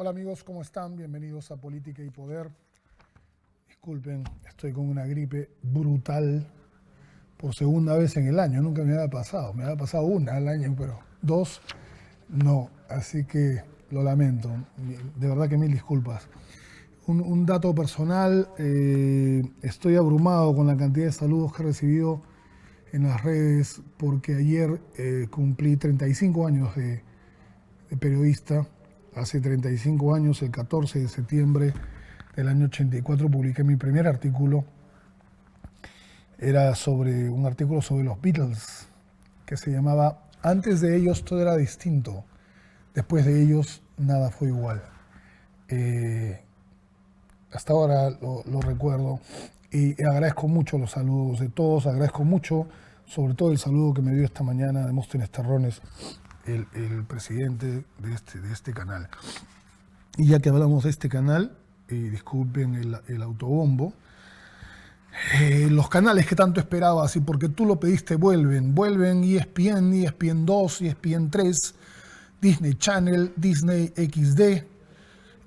Hola amigos, ¿cómo están? Bienvenidos a Política y Poder. Disculpen, estoy con una gripe brutal por segunda vez en el año. Nunca me había pasado. Me había pasado una al año, pero dos no. Así que lo lamento. De verdad que mil disculpas. Un dato personal, estoy abrumado con la cantidad de saludos que he recibido en las redes porque ayer cumplí 35 años de periodista. Hace 35 años, el 14 de septiembre del año 84, publiqué mi primer artículo. Era un artículo sobre los Beatles, que se llamaba Antes de ellos todo era distinto, después de ellos nada fue igual. Hasta ahora lo recuerdo y agradezco mucho los saludos de todos, agradezco mucho, sobre todo el saludo que me dio esta mañana Demóstenes Terrones, el presidente de este canal. Y ya que hablamos de este canal, disculpen el autobombo, los canales que tanto esperabas y porque tú lo pediste vuelven ESPN, ESPN 2, ESPN 3, Disney Channel, Disney XD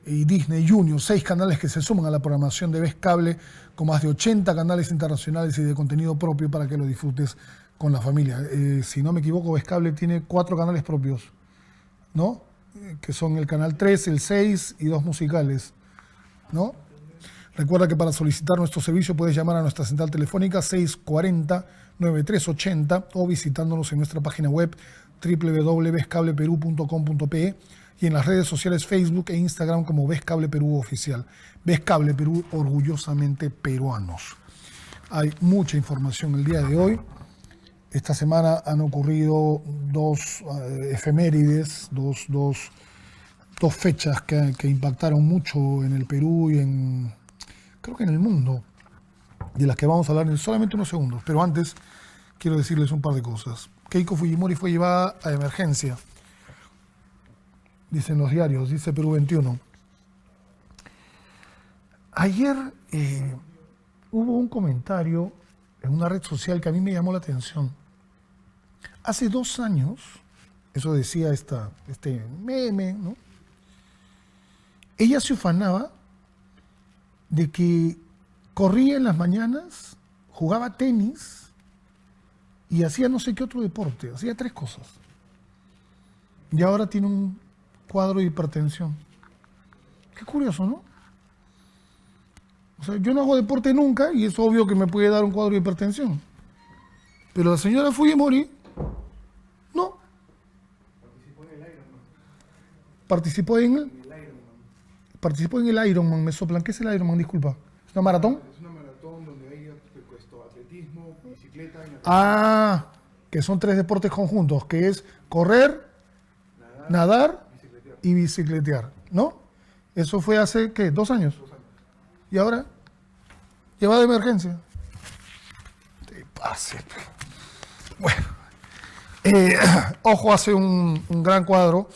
y Disney Junior, 6 canales que se suman a la programación de Ves Cable con más de 80 canales internacionales y de contenido propio para que lo disfrutes con la familia. Si no me equivoco, Ves Cable tiene 4 canales propios, ¿no? Que son el canal 3, el 6 y 2 musicales, ¿no? Recuerda que para solicitar nuestro servicio puedes llamar a nuestra central telefónica 640-9380 o visitándonos en nuestra página web www.vescableperú.com.pe y en las redes sociales Facebook e Instagram como Ves Cable Perú Oficial. Ves Cable Perú, orgullosamente peruanos. Hay mucha información el día de hoy. Esta semana han ocurrido dos efemérides, dos fechas que impactaron mucho en el Perú y creo que en el mundo, de las que vamos a hablar en solamente unos segundos. Pero antes quiero decirles un par de cosas. Keiko Fujimori fue llevada a emergencia, dicen los diarios, dice Perú 21. Ayer hubo un comentario en una red social que a mí me llamó la atención. Hace 2 años, eso decía este meme, ¿no? Ella se ufanaba de que corría en las mañanas, jugaba tenis y hacía no sé qué otro deporte, hacía 3 cosas. Y ahora tiene un cuadro de hipertensión. Qué curioso, ¿no? O sea, yo no hago deporte nunca y es obvio que me puede dar un cuadro de hipertensión. Pero la señora Fujimori, no. Participó en el Ironman, me soplan. ¿Qué es el Ironman? Disculpa. ¿Es una maratón? Es una maratón donde hay atletismo, bicicleta y natación. Que son 3 deportes conjuntos, que es correr, nadar y bicicletear, ¿no? Eso fue hace, ¿qué? 2 años. 2 años. ¿Y ahora? Lleva de emergencia. Te pase. Bueno. Ojo hace un gran cuadro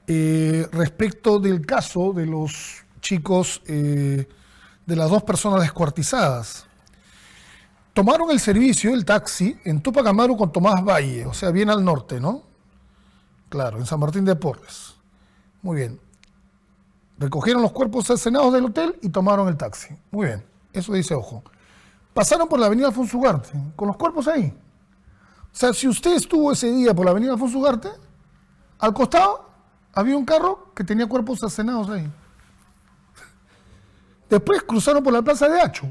respecto del caso de los chicos, de las 2 personas descuartizadas. Tomaron el servicio, el taxi, en Túpac Amaru con Tomás Valle, o sea, bien al norte, ¿no? Claro, en San Martín de Porres. Muy bien. Recogieron los cuerpos cercenados del hotel y tomaron el taxi. Muy bien, eso dice Ojo. Pasaron por la avenida Alfonso Ugarte, con los cuerpos ahí. O sea, si usted estuvo ese día por la avenida Alfonso Ugarte, al costado había un carro que tenía cuerpos cercenados ahí. Después cruzaron por la plaza de Hacho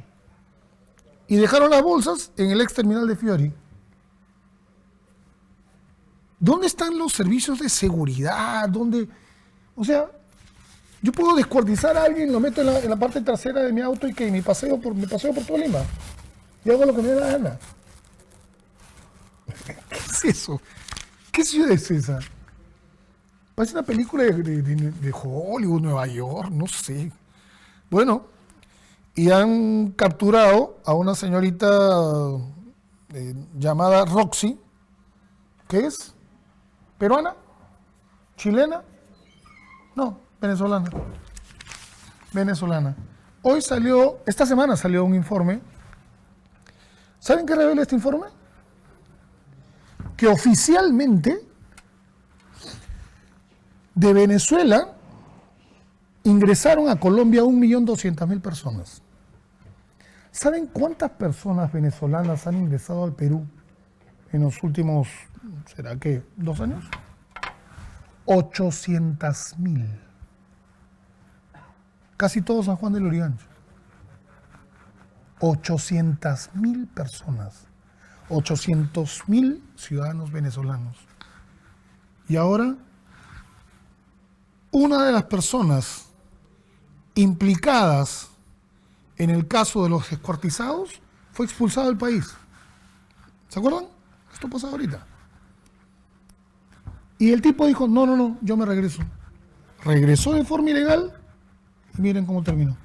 y dejaron las bolsas en el ex terminal de Fiori. ¿Dónde están los servicios de seguridad? O sea, yo puedo descuartizar a alguien, lo meto en la parte trasera de mi auto y que me paseo por todo Lima. Y hago lo que me dé la gana. ¿Qué es eso? ¿Qué ciudad es esa? Parece una película de Hollywood, Nueva York, no sé. Bueno, y han capturado a una señorita llamada Roxy, que es peruana, chilena, no, venezolana. Esta semana salió un informe. ¿Saben qué revela este informe? Que oficialmente de Venezuela ingresaron a Colombia 1.200.000 personas. ¿Saben cuántas personas venezolanas han ingresado al Perú en los últimos, será que, 2 años? 800.000. Casi todo San Juan de Lurigancho. 800.000 personas. 800.000 ciudadanos venezolanos. Y ahora, una de las personas implicadas en el caso de los descuartizados fue expulsado del país. ¿Se acuerdan? Esto pasa ahorita. Y el tipo dijo, no, yo me regreso. Regresó de forma ilegal y miren cómo terminó.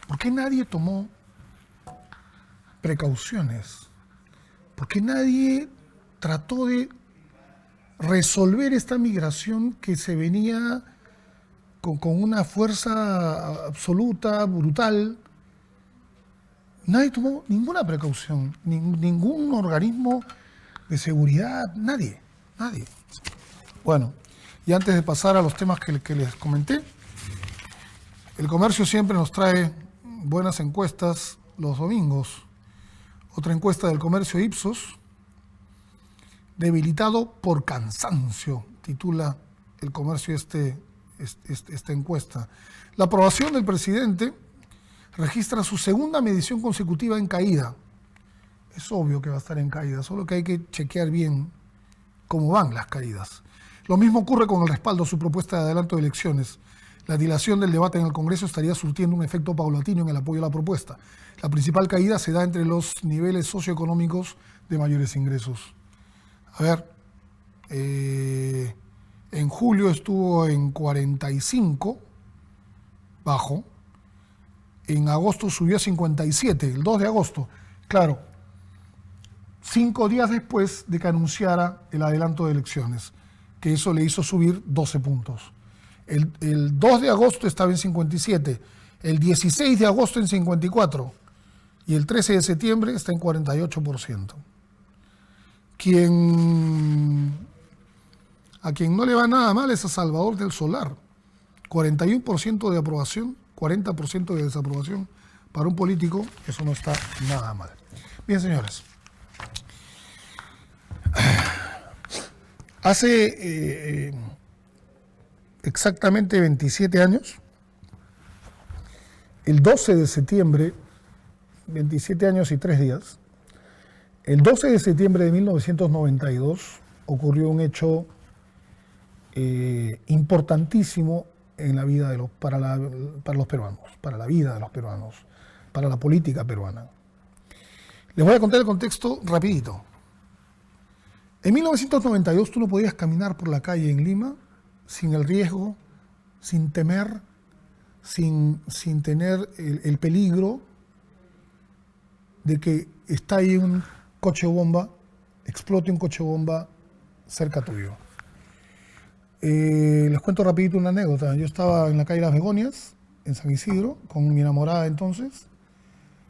¿Por qué nadie tomó precauciones? ¿Por qué nadie trató de resolver esta migración que se venía con una fuerza absoluta, brutal? Nadie tomó ninguna precaución, ningún organismo de seguridad, nadie. Bueno, y antes de pasar a los temas que les comenté, el comercio siempre nos trae buenas encuestas los domingos. Otra encuesta del comercio Ipsos, debilitado por cansancio, titula el comercio esta encuesta. La aprobación del presidente registra su segunda medición consecutiva en caída. Es obvio que va a estar en caída, solo que hay que chequear bien cómo van las caídas. Lo mismo ocurre con el respaldo a su propuesta de adelanto de elecciones. La dilación del debate en el Congreso estaría surtiendo un efecto paulatino en el apoyo a la propuesta. La principal caída se da entre los niveles socioeconómicos de mayores ingresos. A ver, en julio estuvo en 45, bajo. En agosto subió a 57, el 2 de agosto. Claro, 5 días después de que anunciara el adelanto de elecciones, que eso le hizo subir 12 puntos. El 2 de agosto estaba en 57, el 16 de agosto en 54 y el 13 de septiembre está en 48%. A quien no le va nada mal es a Salvador del Solar. 41% de aprobación, 40% de desaprobación. Para un político eso no está nada mal. Bien, señores. Hace exactamente 27 años, el 12 de septiembre, 27 años y 3 días, el 12 de septiembre de 1992 ocurrió un hecho importantísimo en la vida para los peruanos, para la vida de los peruanos, para la política peruana. Les voy a contar el contexto rapidito. En 1992 tú no podías caminar por la calle en Lima sin el riesgo, sin temer, sin tener el peligro de que está ahí un coche bomba, explote un coche bomba cerca tuyo. Les cuento rapidito una anécdota. Yo estaba en la calle Las Begonias, en San Isidro, con mi enamorada entonces,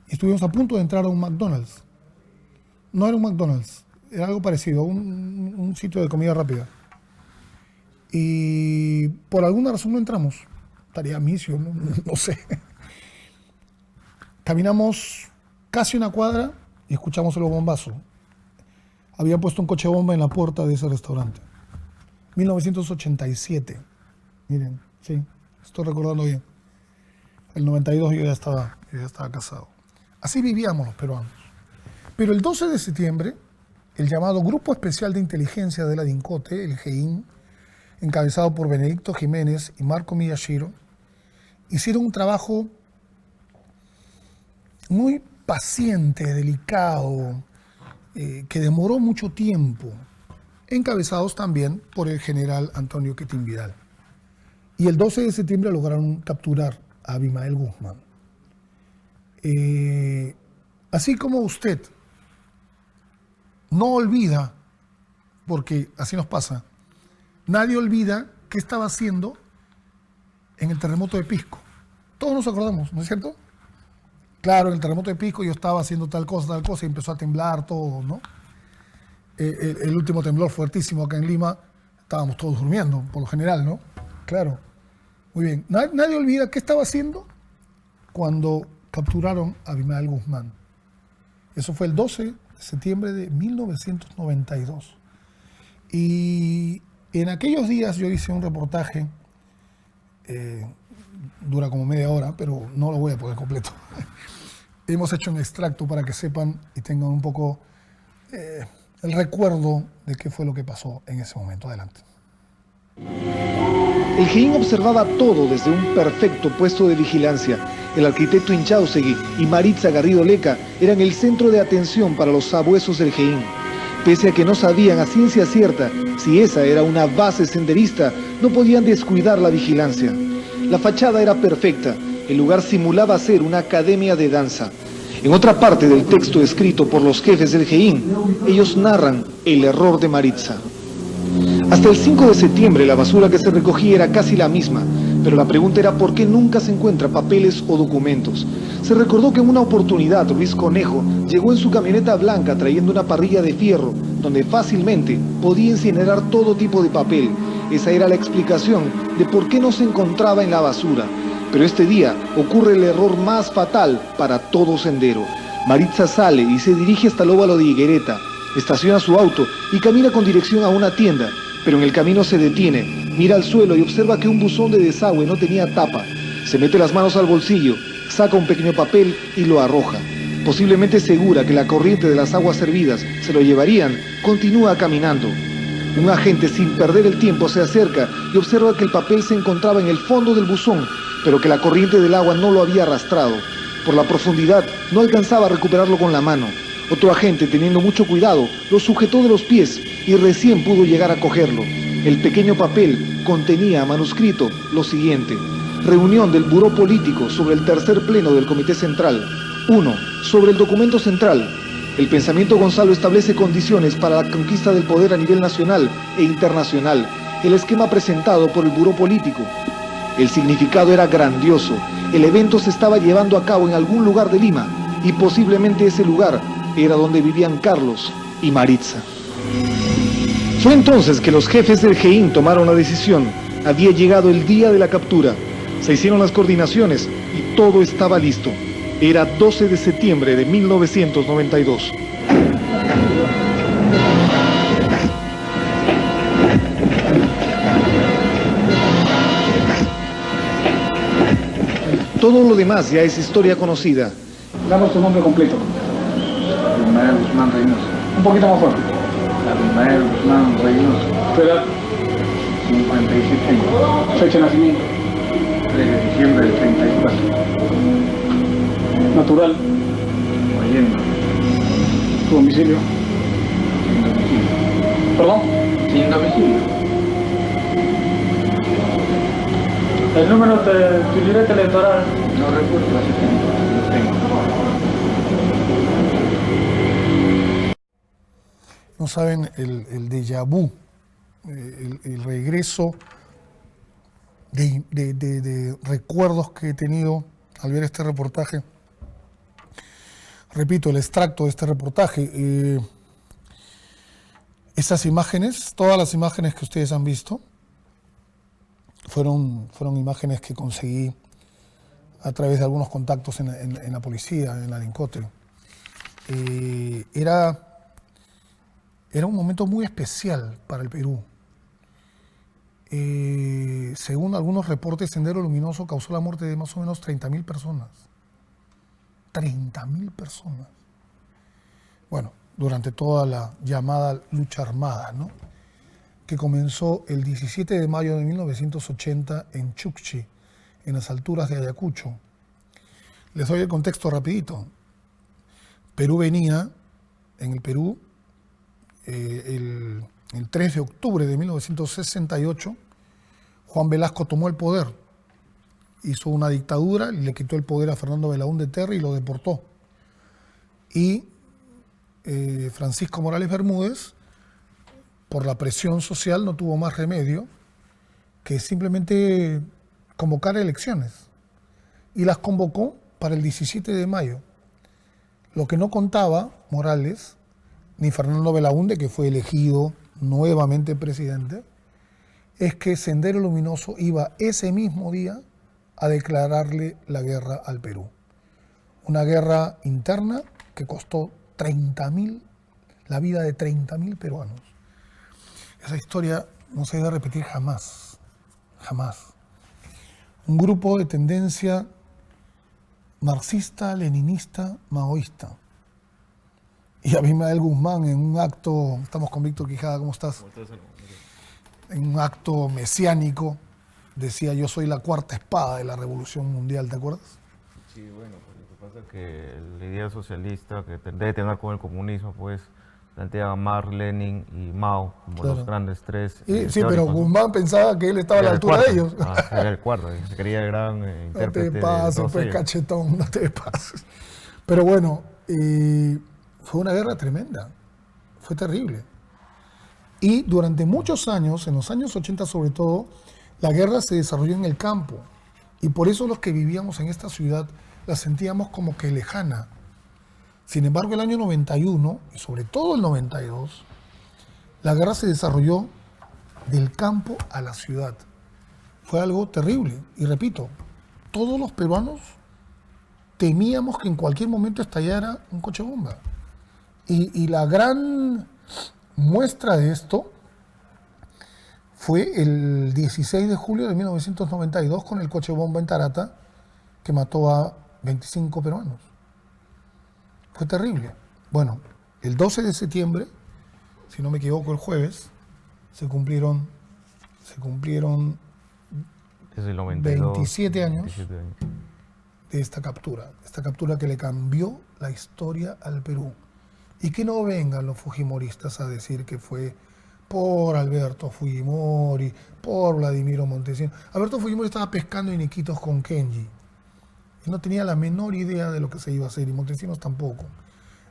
y estuvimos a punto de entrar a un McDonald's. No era un McDonald's, era algo parecido, un sitio de comida rápida. Y por alguna razón no entramos. Estaría misio, no sé. Caminamos casi una cuadra y escuchamos el bombazo. Habían puesto un coche bomba en la puerta de ese restaurante. 1987. Miren, sí, estoy recordando bien. El 92 yo ya estaba casado. Así vivíamos los peruanos. Pero el 12 de septiembre, el llamado Grupo Especial de Inteligencia de la DINCOTE, el GEIN, encabezado por Benedicto Jiménez y Marco Miyashiro, hicieron un trabajo muy paciente, delicado, que demoró mucho tiempo, encabezados también por el general Antonio Quetín Vidal. Y el 12 de septiembre lograron capturar a Abimael Guzmán. Así como usted no olvida, porque así nos pasa, nadie olvida qué estaba haciendo en el terremoto de Pisco. Todos nos acordamos, ¿no es cierto? Claro, en el terremoto de Pisco yo estaba haciendo tal cosa, y empezó a temblar todo, ¿no? El último temblor fuertísimo acá en Lima estábamos todos durmiendo, por lo general, ¿no? Claro. Muy bien. Nadie olvida qué estaba haciendo cuando capturaron a Abimael Guzmán. Eso fue el 12 de septiembre de 1992. Y en aquellos días yo hice un reportaje, dura como media hora, pero no lo voy a poner completo. Hemos hecho un extracto para que sepan y tengan un poco el recuerdo de qué fue lo que pasó en ese momento. Adelante. El GEIN observaba todo desde un perfecto puesto de vigilancia. El arquitecto Inchausegui y Maritza Garrido Leca eran el centro de atención para los sabuesos del GEIN. Pese a que no sabían a ciencia cierta si esa era una base senderista, no podían descuidar la vigilancia. La fachada era perfecta, el lugar simulaba ser una academia de danza. En otra parte del texto escrito por los jefes del GEIN, ellos narran el error de Maritza. Hasta el 5 de septiembre la basura que se recogía era casi la misma, pero la pregunta era por qué nunca se encuentran papeles o documentos. Se recordó que en una oportunidad Luis Conejo llegó en su camioneta blanca trayendo una parrilla de fierro, donde fácilmente podía incinerar todo tipo de papel. Esa era la explicación de por qué no se encontraba en la basura. Pero este día ocurre el error más fatal para todo sendero. Maritza sale y se dirige hasta el óvalo de Higuereta. Estaciona su auto y camina con dirección a una tienda, pero en el camino se detiene, mira al suelo y observa que un buzón de desagüe no tenía tapa. Se mete las manos al bolsillo, saca un pequeño papel y lo arroja. Posiblemente segura que la corriente de las aguas servidas se lo llevarían, continúa caminando. Un agente sin perder el tiempo se acerca y observa que el papel se encontraba en el fondo del buzón, pero que la corriente del agua no lo había arrastrado. Por la profundidad no alcanzaba a recuperarlo con la mano. Otro agente, teniendo mucho cuidado, lo sujetó de los pies y recién pudo llegar a cogerlo. El pequeño papel contenía manuscrito lo siguiente: reunión del Buró Político sobre el tercer pleno del Comité Central. 1. Sobre el documento central. El pensamiento Gonzalo establece condiciones para la conquista del poder a nivel nacional e internacional. El esquema presentado por el Buró Político. El significado era grandioso. El evento se estaba llevando a cabo en algún lugar de Lima y posiblemente ese lugar era donde vivían Carlos y Maritza. Fue entonces que los jefes del GEIN tomaron la decisión. Había llegado el día de la captura. Se hicieron las coordinaciones y todo estaba listo. Era 12 de septiembre de 1992. Todo lo demás ya es historia conocida. Damos tu nombre completo. Abimael Guzmán Reynoso. Un poquito más fuerte. Abimael Guzmán Reynoso. Tu edad, 57 años. fecha de nacimiento, 3 de diciembre del 34. natural, Oyendo. tu domicilio. Sin domicilio. ¿Perdón? Sin domicilio. El número de tu libreta electoral. No recuerdo hace tiempo. Lo tengo. No saben el déjà vu, el regreso de recuerdos que he tenido al ver este reportaje. Repito, el extracto de este reportaje. Esas imágenes, todas las imágenes que ustedes han visto, fueron imágenes que conseguí a través de algunos contactos en la policía, en la DINCOTE. Era un momento muy especial para el Perú. Según algunos reportes, Sendero Luminoso causó la muerte de más o menos 30.000 personas. 30.000 personas. Bueno, durante toda la llamada lucha armada, ¿no?, que comenzó el 17 de mayo de 1980 en Chukchi, en las alturas de Ayacucho. Les doy el contexto rapidito. En el Perú, el 3 de octubre de 1968, Juan Velasco tomó el poder, hizo una dictadura, le quitó el poder a Fernando Belaúnde Terry y lo deportó. Y Francisco Morales Bermúdez, por la presión social, no tuvo más remedio que simplemente convocar elecciones. Y las convocó para el 17 de mayo. Lo que no contaba Morales, ni Fernando Belaúnde, que fue elegido nuevamente presidente, es que Sendero Luminoso iba ese mismo día a declararle la guerra al Perú. Una guerra interna que costó la vida de 30.000 peruanos. Esa historia no se debe repetir jamás, jamás. Un grupo de tendencia marxista, leninista, maoísta. Y Abimael Guzmán en un acto, estamos con Víctor Quijada, ¿cómo estás? En un acto mesiánico decía: yo soy la cuarta espada de la revolución mundial, ¿te acuerdas? Sí, bueno, pues lo que pasa es que la idea socialista que debe tener con el comunismo, pues plantea a Marx, Lenin y Mao como los grandes tres. Sí, pero Guzmán pensaba que él estaba a la altura de ellos. Era el cuarto, se creía el gran intérprete. No te pases, pues, cachetón, no te pases. Pero bueno, fue una guerra tremenda, fue terrible. Y durante muchos años, en los años 80 sobre todo, la guerra se desarrolló en el campo. Y por eso los que vivíamos en esta ciudad la sentíamos como que lejana. Sin embargo, el año 91, y sobre todo el 92, la guerra se desarrolló del campo a la ciudad. Fue algo terrible. Y repito, todos los peruanos temíamos que en cualquier momento estallara un coche bomba. Y la gran muestra de esto fue el 16 de julio de 1992 con el coche bomba en Tarata, que mató a 25 peruanos. Fue terrible. Bueno, el 12 de septiembre, si no me equivoco, el jueves, se cumplieron Desde el 92, 27 años 27 años de esta captura que le cambió la historia al Perú. Y que no vengan los fujimoristas a decir que fue por Alberto Fujimori, por Vladimiro Montesinos. Alberto Fujimori estaba pescando en Iquitos con Kenji. Y no tenía la menor idea de lo que se iba a hacer, y Montesinos tampoco.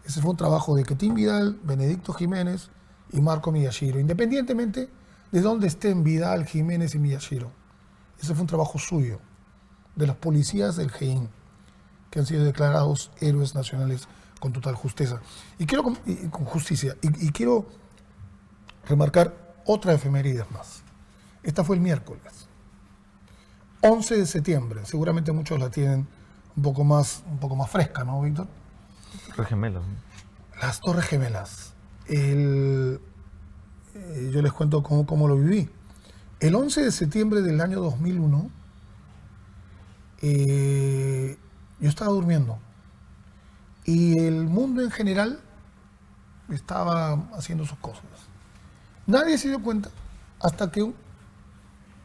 Ese fue un trabajo de Quetín Vidal, Benedicto Jiménez y Marco Miyashiro, independientemente de dónde estén Vidal, Jiménez y Miyashiro. Ese fue un trabajo suyo, de los policías del GEIN, que han sido declarados héroes nacionales con total justicia. Y quiero remarcar otra efeméride más. Esta fue el miércoles, 11 de septiembre. Seguramente muchos la tienen un poco más fresca, ¿no, Víctor? Torres Gemelas. Las Torres Gemelas. Yo les cuento cómo lo viví. El 11 de septiembre del año 2001, yo estaba durmiendo y el mundo en general estaba haciendo sus cosas. Nadie se dio cuenta hasta que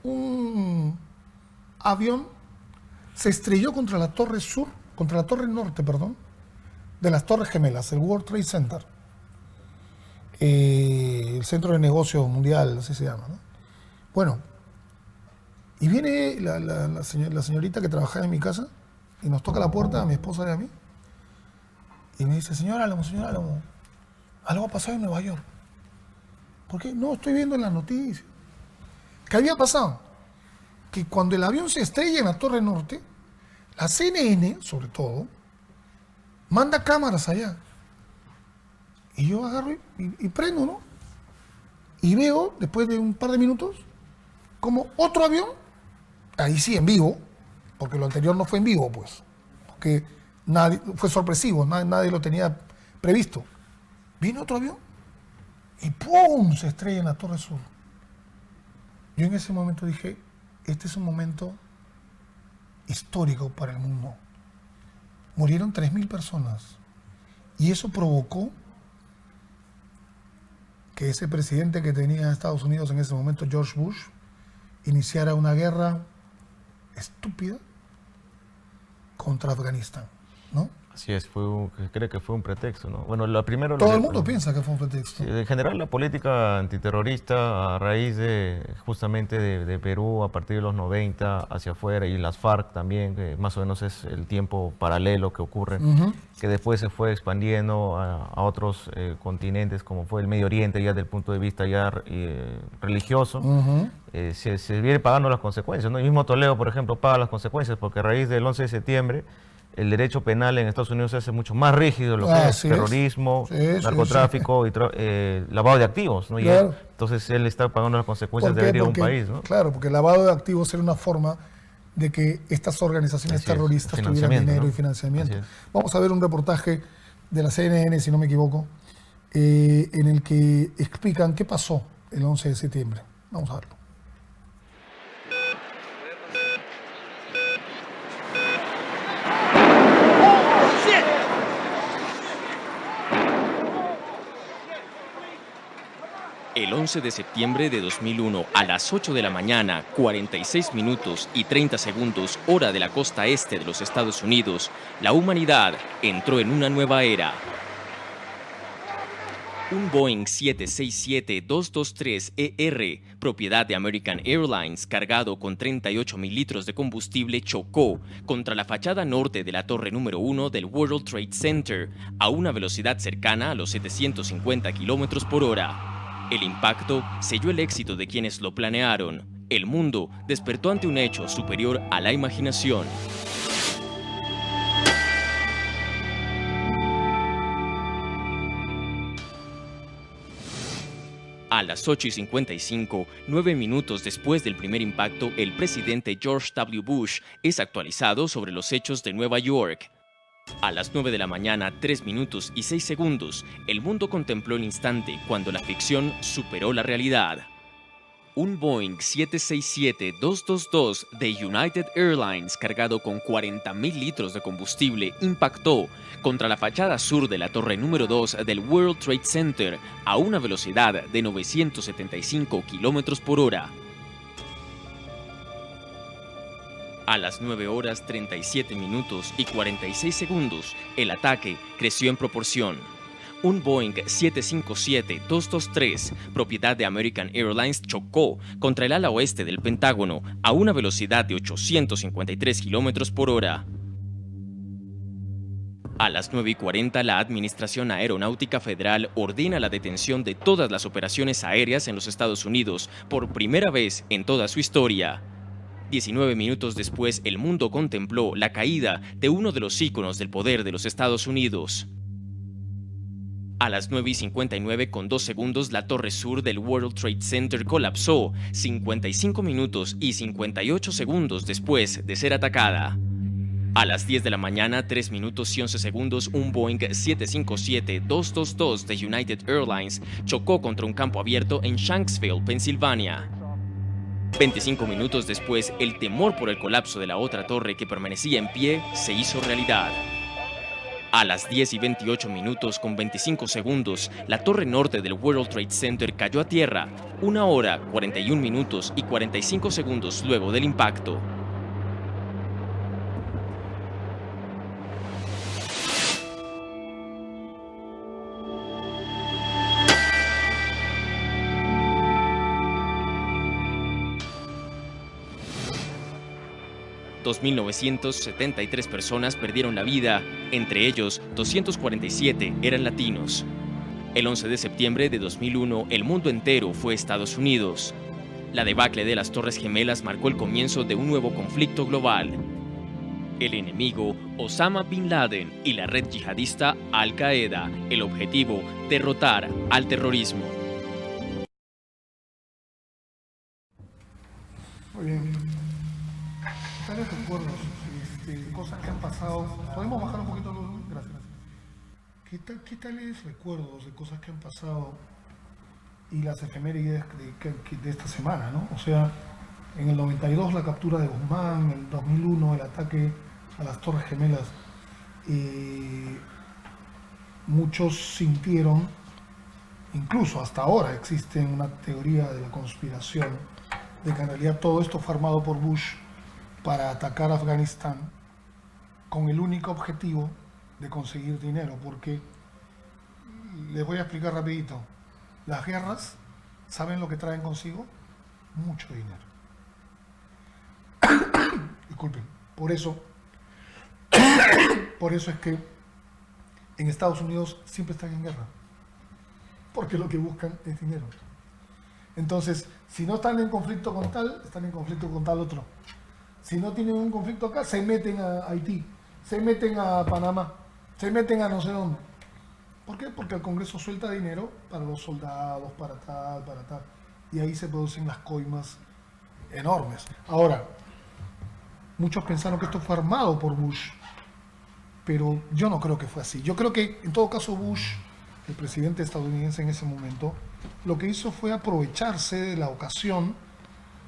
un avión se estrelló contra la torre norte, de las Torres Gemelas, el World Trade Center, el centro de negocios mundial, así se llama, ¿no? Bueno, y viene la señorita que trabajaba en mi casa y nos toca la puerta a mi esposa y a mí y me dice: señor Álamo, algo ha pasado en Nueva York. ¿Por qué? No, estoy viendo en las noticias. ¿Qué había pasado? Que cuando el avión se estrella en la Torre Norte, la CNN, sobre todo, manda cámaras allá. Y yo agarro y prendo, ¿no? Y veo, después de un par de minutos, como otro avión, ahí sí en vivo, porque lo anterior no fue en vivo, pues, porque fue sorpresivo, nadie lo tenía previsto. Vino otro avión y ¡pum!, se estrella en la Torre Sur. Yo en ese momento dije: este es un momento histórico para el mundo. Murieron 3.000 personas y eso provocó que ese presidente que tenía Estados Unidos en ese momento, George Bush, iniciara una guerra estúpida contra Afganistán, ¿no? Así es, creo que fue un pretexto, ¿no? Bueno, primero... Todo el mundo piensa que fue un pretexto. Sí, en general, la política antiterrorista, a raíz justamente de Perú, a partir de los 90 hacia afuera, y las FARC también, que más o menos es el tiempo paralelo que ocurre, que después se fue expandiendo a otros continentes, como fue el Medio Oriente, ya desde el punto de vista ya religioso. Se viene pagando las consecuencias, ¿no? El mismo Toledo, por ejemplo, paga las consecuencias, porque a raíz del 11 de septiembre, el derecho penal en Estados Unidos se hace mucho más rígido, lo que es Así es. terrorismo, Sí, sí, narcotráfico y lavado de activos, ¿no? Y Claro. entonces él está pagando las consecuencias ¿Por de qué? haber ido a un Porque, país, ¿no? claro, porque el lavado de activos era una forma de que estas organizaciones Así es, terroristas tuvieran financiamiento, dinero ¿no? y financiamiento. Así es. Vamos a ver un reportaje de la CNN, si no me equivoco, en el que explican qué pasó el 11 de septiembre. Vamos a verlo. El 11 de septiembre de 2001, a las 8 de la mañana, 46 minutos y 30 segundos, hora de la costa este de los Estados Unidos, la humanidad entró en una nueva era. Un Boeing 767-223ER, propiedad de American Airlines, cargado con 38.000 litros de combustible, chocó contra la fachada norte de la torre número 1 del World Trade Center a una velocidad cercana a los 750 kilómetros por hora. El impacto selló el éxito de quienes lo planearon. El mundo despertó ante un hecho superior a la imaginación. A las 8:55, 9 minutos después del primer impacto, el presidente George W. Bush es actualizado sobre los hechos de Nueva York. A las 9 de la mañana, 3 minutos y 6 segundos, el mundo contempló el instante cuando la ficción superó la realidad. Un Boeing 767-222 de United Airlines cargado con 40.000 litros de combustible impactó contra la fachada sur de la torre número 2 del World Trade Center a una velocidad de 975 kilómetros por hora. A las 9 horas 37 minutos y 46 segundos, el ataque creció en proporción. Un Boeing 757-223, propiedad de American Airlines, chocó contra el ala oeste del Pentágono a una velocidad de 853 kilómetros por hora. A las 9:40, la Administración Aeronáutica Federal ordena la detención de todas las operaciones aéreas en los Estados Unidos por primera vez en toda su historia. 19 minutos después, el mundo contempló la caída de uno de los íconos del poder de los Estados Unidos. A las 9:59 con 2 segundos, la torre sur del World Trade Center colapsó 55 minutos y 58 segundos después de ser atacada. A las 10 de la mañana, 3 minutos y 11 segundos, un Boeing 757-222 de United Airlines chocó contra un campo abierto en Shanksville, Pensilvania. 25 minutos después, el temor por el colapso de la otra torre que permanecía en pie se hizo realidad. A las 10:28 minutos con 25 segundos, la torre norte del World Trade Center cayó a tierra, 1 hora, 41 minutos y 45 segundos luego del impacto. $2.973 personas perdieron la vida, entre ellos 247 eran latinos. El 11 de septiembre de 2001, el mundo entero fue Estados Unidos. La debacle de las Torres Gemelas marcó el comienzo de un nuevo conflicto global. El enemigo, Osama Bin Laden, y la red yihadista Al Qaeda. El objetivo, derrotar al terrorismo. Muy bien. Tales recuerdos, cosas que han pasado. ¿Podemos bajar un poquito el volumen? Gracias. ¿Qué tales recuerdos de cosas que han pasado y las efemérides de esta semana, ¿no? O sea, en el 92 la captura de Guzmán, en el 2001 el ataque a las Torres Gemelas. Muchos sintieron, incluso hasta ahora existe una teoría de la conspiración, de que en realidad todo esto fue armado por Bush para atacar a Afganistán con el único objetivo de conseguir dinero, porque les voy a explicar rapidito. Las guerras, ¿saben lo que traen consigo? Mucho dinero. Disculpen. Por eso es que en Estados Unidos siempre están en guerra, porque lo que buscan es dinero. Entonces, si no están en conflicto con tal, están en conflicto con tal otro. Si no tienen un conflicto acá, se meten a Haití. se meten a Panamá, se meten a no sé dónde. ¿Por qué? Porque el Congreso suelta dinero para los soldados, para tal. Y ahí se producen las coimas enormes. Ahora, muchos pensaron que esto fue armado por Bush, pero yo no creo que fue así. Yo creo que en todo caso Bush, el presidente estadounidense en ese momento, lo que hizo fue aprovecharse de la ocasión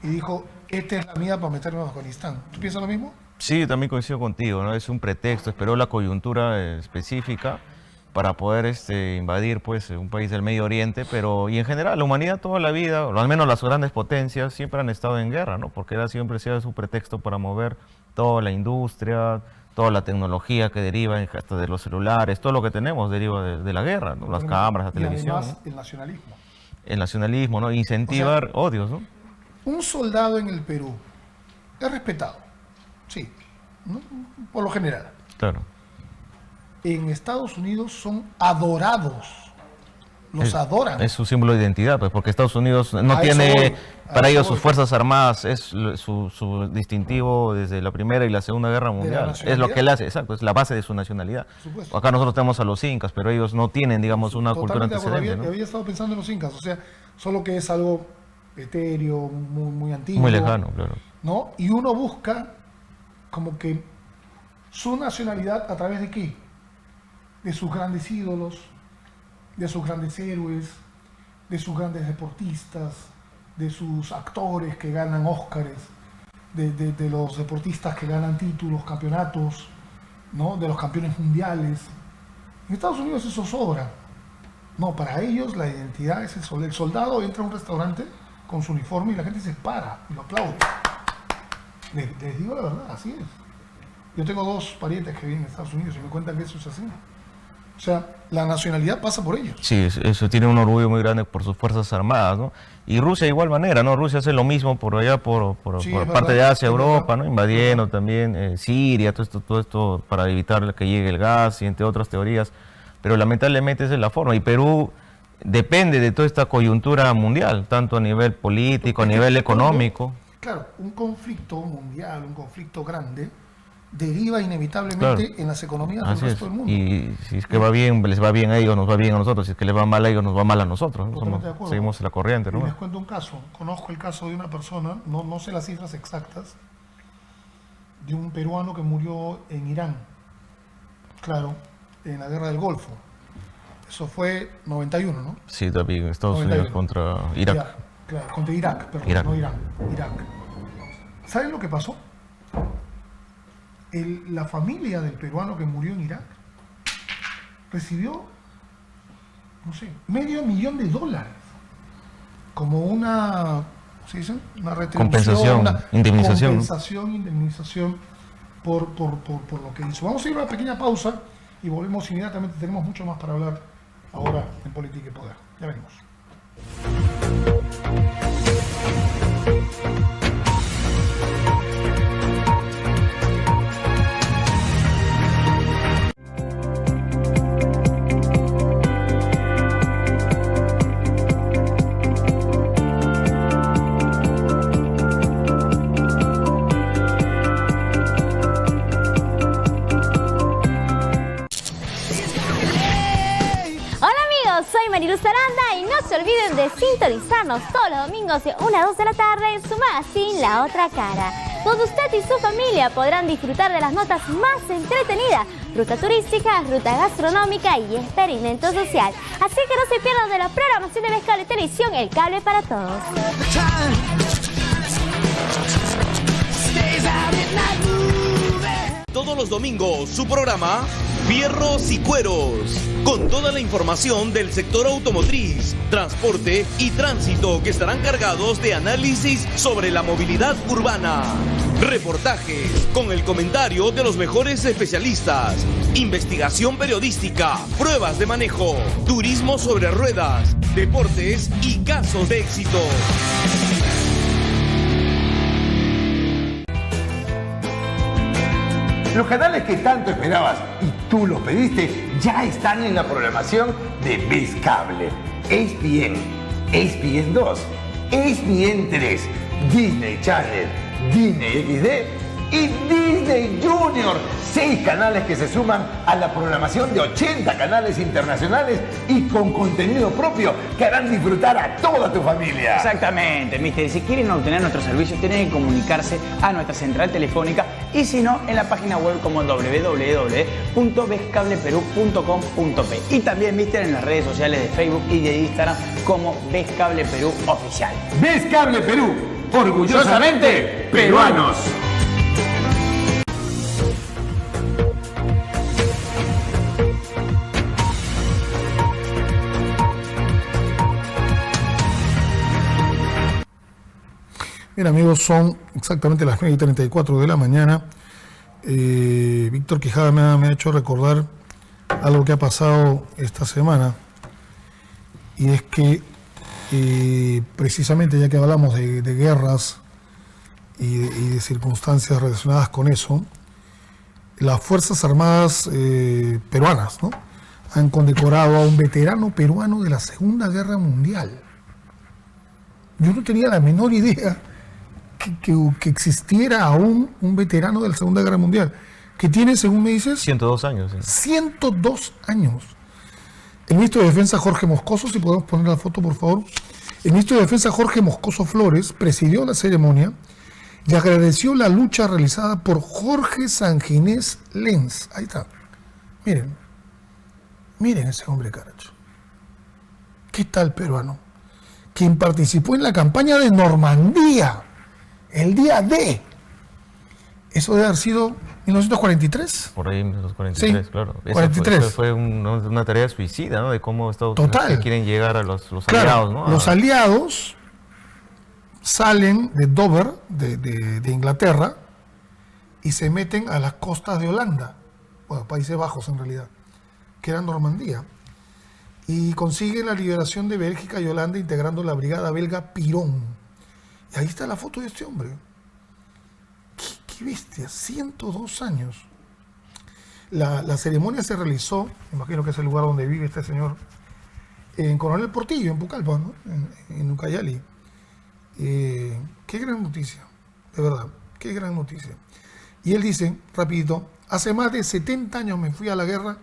y dijo, esta es la mía para meterme en Afganistán. ¿Tú piensas lo mismo? Sí, también coincido contigo, ¿no? Es un pretexto, esperó la coyuntura específica para poder invadir pues, un país del Medio Oriente, y en general la humanidad toda la vida, o al menos las grandes potencias, siempre han estado en guerra, ¿no? Porque siempre ha sido su pretexto para mover toda la industria, toda la tecnología que deriva hasta de los celulares, todo lo que tenemos deriva de la guerra, ¿no? Las cámaras, la televisión. Además, ¿no? el nacionalismo. El nacionalismo, ¿no? Incentivar odios, ¿no? Un soldado en el Perú es respetado, sí, ¿no? Por lo general. Claro. En Estados Unidos son adorados, los adoran. Es su símbolo de identidad, pues, porque Estados Unidos no A tiene, eso voy, para ellos voy. sus Fuerzas Armadas es su distintivo desde la Primera y la Segunda Guerra Mundial. Es lo que él hace, exacto, es la base de su nacionalidad. Supuesto. Acá nosotros tenemos a los incas, pero ellos no tienen, digamos, una cultura Totalmente de acuerdo. antecedente, ¿no? Había estado pensando en los incas, o sea, solo que es algo etéreo, muy antiguo. Muy lejano, claro. ¿No? Y uno busca como que su nacionalidad a través de qué? De sus grandes ídolos, de sus grandes héroes, de sus grandes deportistas, de sus actores que ganan Óscares, de los deportistas que ganan títulos, campeonatos, ¿no? De los campeones mundiales. En Estados Unidos eso sobra. No, para ellos la identidad es el soldado. El soldado entra a un restaurante con su uniforme y la gente se para y lo aplaude. Les digo la verdad, así es. Yo tengo 2 parientes que viven en Estados Unidos y me cuentan que eso es así. O sea, la nacionalidad pasa por ellos. Sí, eso tiene un orgullo muy grande por sus Fuerzas Armadas, ¿no? Y Rusia de igual manera, ¿no? Rusia hace lo mismo por allá, por Sí, parte verdad, de Asia, es Europa, verdad. ¿no? Invadiendo también Siria, todo esto para evitar que llegue el gas y entre otras teorías. Pero lamentablemente esa es la forma. Y Perú depende de toda esta coyuntura mundial, tanto a nivel político, a nivel económico. Claro, un conflicto mundial, un conflicto grande, deriva inevitablemente Claro. en las economías del Así es. resto del mundo. Y si es que va bien, les va bien a ellos, nos va bien a nosotros. Si es que les va mal a ellos, nos va mal a nosotros, ¿no? Totalmente de acuerdo. Seguimos la corriente, Y ¿no? les cuento un caso. Conozco el caso de una persona, no sé las cifras exactas, de un peruano que murió en Irán. Claro, en la guerra del Golfo. Eso fue 91, ¿no? Sí, también Estados 91. Unidos contra Irak. Ya, claro, contra Irak, perdón, Irak. no Irán, Irak. ¿Saben lo que pasó? La familia del peruano que murió en Irak recibió, no sé, $500,000 como una, ¿cómo se dice? Una retribución, Compensación, una indemnización, ¿no? indemnización por lo que hizo. Vamos a ir a una pequeña pausa y volvemos inmediatamente. Tenemos mucho más para hablar ahora en Política y Poder. Ya venimos. Soy Mariluz Aranda y no se olviden de sintonizarnos todos los domingos de 1 a 2 de la tarde en su magazine La Otra Cara, donde usted y su familia podrán disfrutar de las notas más entretenidas, ruta turística, ruta gastronómica y experimento social. Así que no se pierdan de la programación de Vez Cable Televisión, el cable para todos. Todos los domingos, su programa Fierros y Cueros, con toda la información del sector automotriz, transporte y tránsito que estarán cargados de análisis sobre la movilidad urbana. Reportajes con el comentario de los mejores especialistas, investigación periodística, pruebas de manejo, turismo sobre ruedas, deportes y casos de éxito. Los canales que tanto esperabas y tú los pediste ya están en la programación de Vez Cable. ESPN, ESPN 2, ESPN 3, Disney Channel, Disney XD y Disney Junior. 6 canales que se suman a la programación de 80 canales internacionales y con contenido propio que harán disfrutar a toda tu familia. Exactamente, mister. Si quieren obtener nuestros servicios, tienen que comunicarse a nuestra central telefónica y si no, en la página web como www.vescableperú.com.p y también, mister, en las redes sociales de Facebook y de Instagram como Vescable Perú Oficial. Vescable Perú, orgullosamente peruanos. Bien, amigos, son exactamente las 9:34 de la mañana. Víctor Quijada me ha hecho recordar algo que ha pasado esta semana, y es que precisamente ya que hablamos de guerras y de circunstancias relacionadas con eso, las Fuerzas Armadas peruanas, ¿no?, han condecorado a un veterano peruano de la Segunda Guerra Mundial. Yo no tenía la menor idea que existiera aún un veterano de la Segunda Guerra Mundial, que tiene, según me dices, 102 años. Sí. 102 años. El ministro de Defensa, Jorge Moscoso, si podemos poner la foto, por favor. El ministro de Defensa, Jorge Moscoso Flores, presidió la ceremonia y agradeció la lucha realizada por Jorge Sanginés Lenz. Ahí está. Miren. Miren ese hombre, caracho. ¿Qué tal peruano? Quien participó en la campaña de Normandía, el día D. Eso debe haber sido 1943. Por ahí, 1943, sí, claro. 43. Eso fue una tarea suicida, ¿no? De cómo Estados Unidos quieren llegar a los claro, aliados, ¿no? Los aliados salen de Dover, de Inglaterra, y se meten a las costas de Holanda, bueno, Países Bajos en realidad, que era Normandía, y consiguen la liberación de Bélgica y Holanda integrando la brigada belga Pirón. Y ahí está la foto de este hombre. Qué bestia, 102 años. La ceremonia se realizó, me imagino que es el lugar donde vive este señor, en Coronel Portillo, en Pucallpa, ¿no?, en Ucayali. Qué gran noticia, de verdad, qué gran noticia. Y él dice, rapidito, hace más de 70 años me fui a la guerra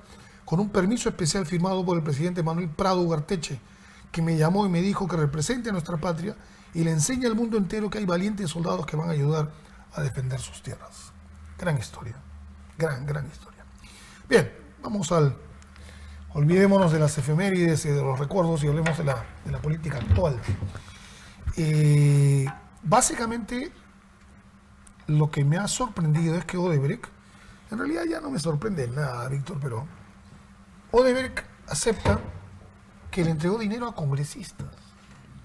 con un permiso especial firmado por el presidente Manuel Prado Ugarteche, que me llamó y me dijo que represente a nuestra patria y le enseña al mundo entero que hay valientes soldados que van a ayudar a defender sus tierras. Gran historia, gran historia. Bien, vamos olvidémonos de las efemérides y de los recuerdos y hablemos de la política actual. Básicamente, lo que me ha sorprendido es que Odebrecht, en realidad ya no me sorprende nada, Víctor, pero Odebrecht acepta que le entregó dinero a congresistas.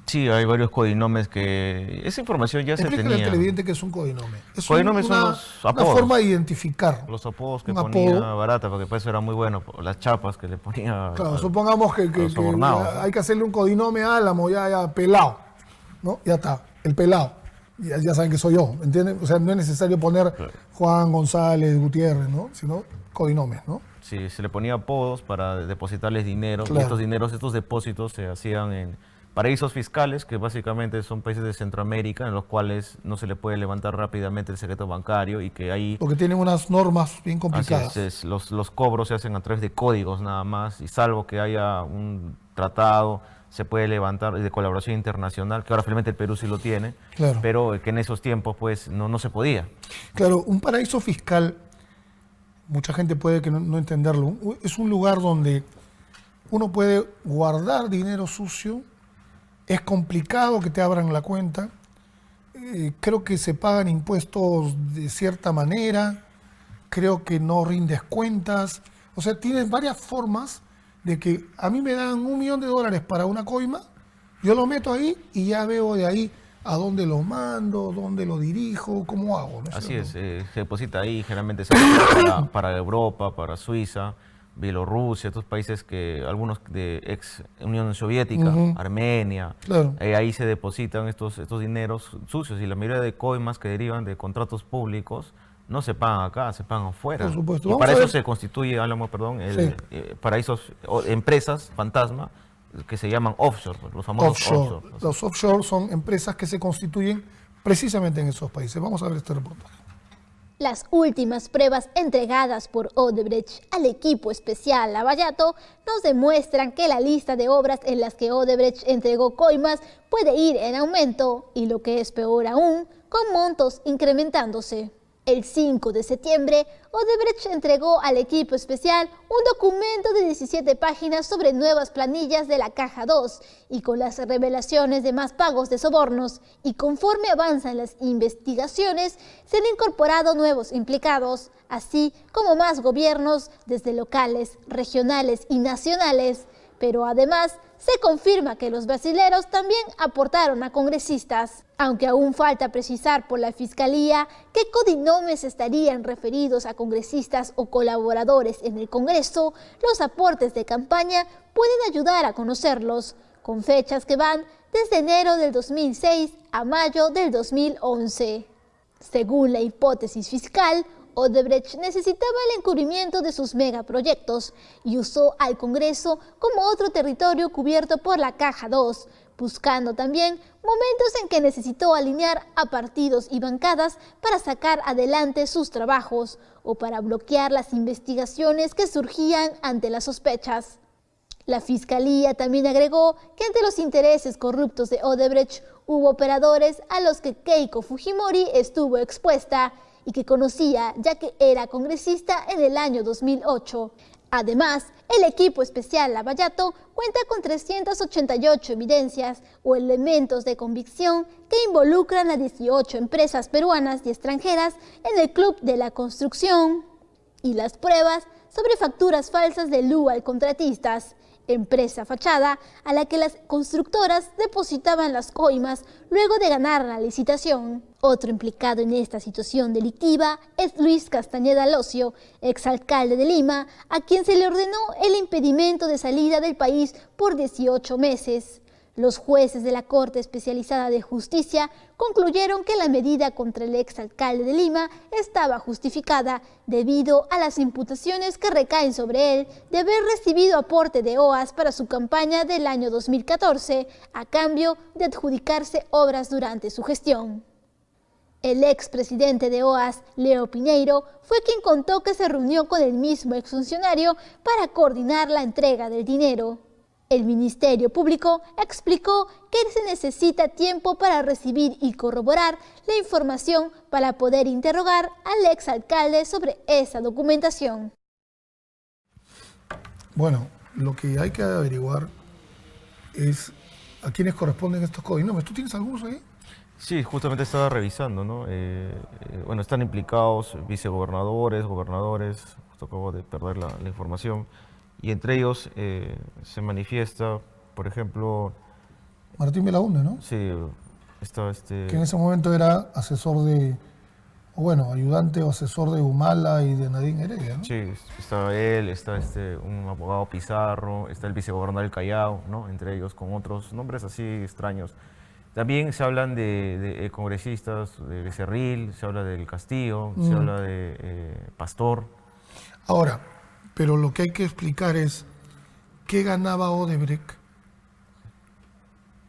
Sí, hay varios codinomes que... Esa información ya se tenía. Explícale al televidente que es un codinome. Es codinomes son los apodos. Una forma de identificar. Los apodos que ponía Barata, porque pues era muy bueno. Las chapas que le ponía... Claro, supongamos que hay que hacerle un codinome a Álamo, ya pelado, ¿no? Ya está, el pelado. Ya saben que soy yo, ¿entienden? O sea, no es necesario poner Juan González Gutiérrez, ¿no?, sino codinomes, ¿no? Sí, se le ponía apodos para depositarles dinero. Claro. Y estos depósitos se hacían en paraísos fiscales, que básicamente son países de Centroamérica, en los cuales no se le puede levantar rápidamente el secreto bancario y que ahí... Porque tienen unas normas bien complicadas. Así es, los cobros se hacen a través de códigos nada más, y salvo que haya un tratado, se puede levantar de colaboración internacional, que ahora finalmente el Perú sí lo tiene, claro, pero que en esos tiempos pues no se podía. Claro, un paraíso fiscal, mucha gente puede que no entenderlo, es un lugar donde uno puede guardar dinero sucio. Es complicado que te abran la cuenta, creo que se pagan impuestos de cierta manera, creo que no rindes cuentas, o sea, tienes varias formas de que a mí me dan $1 millón para una coima, yo lo meto ahí y ya veo de ahí a dónde lo mando, dónde lo dirijo, cómo hago. ¿No? Así es, se deposita ahí, generalmente se hace para Europa, para Suiza, Bielorrusia, estos países que algunos de ex Unión Soviética, Armenia, claro, ahí se depositan estos dineros sucios, y la mayoría de coimas que derivan de contratos públicos no se pagan acá, se pagan afuera. Por supuesto. Y para eso se constituye, Álamo, perdón, paraísos, empresas fantasma que se llaman offshore, los famosos offshore. Los offshore son empresas que se constituyen precisamente en esos países. Vamos a ver este reportaje. Las últimas pruebas entregadas por Odebrecht al equipo especial Lavallato nos demuestran que la lista de obras en las que Odebrecht entregó coimas puede ir en aumento y, lo que es peor aún, con montos incrementándose. El 5 de septiembre, Odebrecht entregó al equipo especial un documento de 17 páginas sobre nuevas planillas de la Caja 2 y con las revelaciones de más pagos de sobornos, y conforme avanzan las investigaciones, se han incorporado nuevos implicados, así como más gobiernos desde locales, regionales y nacionales. Pero además se confirma que los brasileros también aportaron a congresistas, aunque aún falta precisar por la Fiscalía qué codinomes estarían referidos a congresistas o colaboradores en el Congreso. Los aportes de campaña pueden ayudar a conocerlos, con fechas que van desde enero del 2006 a mayo del 2011. Según la hipótesis fiscal, Odebrecht necesitaba el encubrimiento de sus megaproyectos y usó al Congreso como otro territorio cubierto por la Caja 2, buscando también momentos en que necesitó alinear a partidos y bancadas para sacar adelante sus trabajos o para bloquear las investigaciones que surgían ante las sospechas. La Fiscalía también agregó que ante los intereses corruptos de Odebrecht hubo operadores a los que Keiko Fujimori estuvo expuesta y que conocía ya que era congresista en el año 2008. Además, el equipo especial Lavallato cuenta con 388 evidencias o elementos de convicción que involucran a 18 empresas peruanas y extranjeras en el Club de la Construcción, y las pruebas sobre facturas falsas de Lua al contratistas, empresa fachada a la que las constructoras depositaban las coimas luego de ganar la licitación. Otro implicado en esta situación delictiva es Luis Castañeda Locio, exalcalde de Lima, a quien se le ordenó el impedimento de salida del país por 18 meses. Los jueces de la Corte Especializada de Justicia concluyeron que la medida contra el exalcalde de Lima estaba justificada debido a las imputaciones que recaen sobre él de haber recibido aporte de OAS para su campaña del año 2014 a cambio de adjudicarse obras durante su gestión. El expresidente de OAS, Leo Piñeiro, fue quien contó que se reunió con el mismo exfuncionario para coordinar la entrega del dinero. El Ministerio Público explicó que se necesita tiempo para recibir y corroborar la información para poder interrogar al exalcalde sobre esa documentación. Bueno, lo que hay que averiguar es a quiénes corresponden estos codinomes. ¿Tú tienes algunos ahí? Sí, justamente estaba revisando, ¿no? Bueno, están implicados vicegobernadores, gobernadores, justo acabo de perder la información. Y entre ellos se manifiesta, por ejemplo... Martín Belaunde, ¿no? Sí, está que en ese momento era asesor de... o bueno, ayudante o asesor de Humala y de Nadine Heredia, ¿no? Sí, está él, está un abogado Pizarro, está el vicegobernador del Callao, ¿no? Entre ellos con otros nombres así extraños. También se hablan de congresistas, de Becerril, se habla del Castillo, se habla de Pastor. Ahora, pero lo que hay que explicar es qué ganaba Odebrecht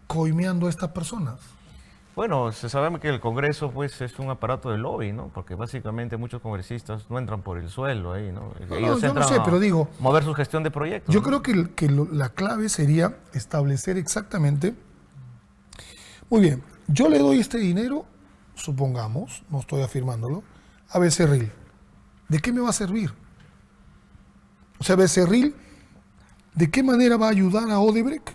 coimeando a estas personas. Bueno, se sabe que el Congreso pues es un aparato de lobby, ¿no? Porque básicamente muchos congresistas no entran por el suelo ahí, ¿no? Ellos yo no sé, pero digo... mover su gestión de proyectos. Yo creo que la clave sería establecer exactamente... Muy bien, yo le doy este dinero, supongamos, no estoy afirmándolo, a Becerril. ¿De qué me va a servir? O sea, Becerril, ¿de qué manera va a ayudar a Odebrecht